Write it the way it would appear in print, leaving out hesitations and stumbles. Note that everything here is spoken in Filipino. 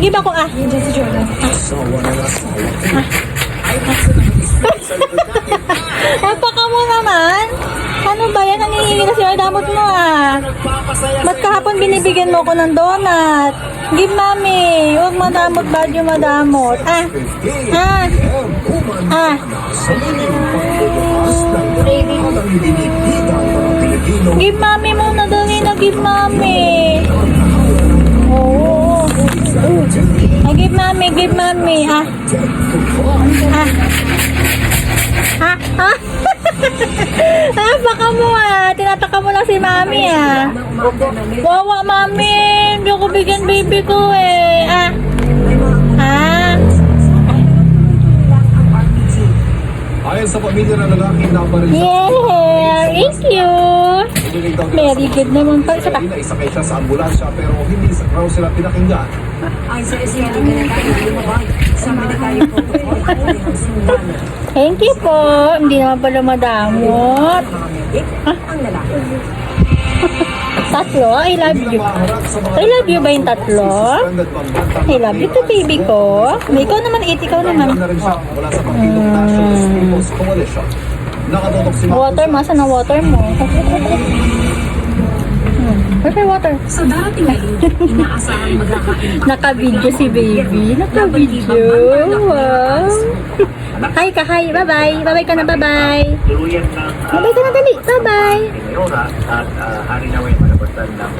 Give ako Diyan si Jordan. Napaka mo naman. Ano ba yan? Nangihingi na siya. Damot mo Ba't kahapon binibigyan mo ko ng donut? Give mami. Huwag madamot, badyo madamot. Give mami muna, dali na give mami. Oo. Give mami, give mami. Baka mo tinataka mo lang si mami Wawa mami, hindi ko bigyan baby ko Ayon sa pamilya ng lalaki na baril thank you. Very good naman pa. Isa pa. Isakay siya sa ambulansya pero hindi raw sila pinakinggan. Ay sa SCD sa military protocol at sundan. Thank you po. Hindi naman pala madamot. Ang lalaki. Tatlo? I love you. I love you ba yung tatlo? I love you to baby ko. Ikaw naman, ikaw naman. Water mo, saan ang water mo? Where's your water? Sa darating na inaasahan magkakain. Naka-video si baby. Naka-video. Wow. Hi ka, hi. Bye-bye. Bye-bye ka na, bye-bye. Bye-bye ka na, dali. Bye-bye. At hari na may malabasan ng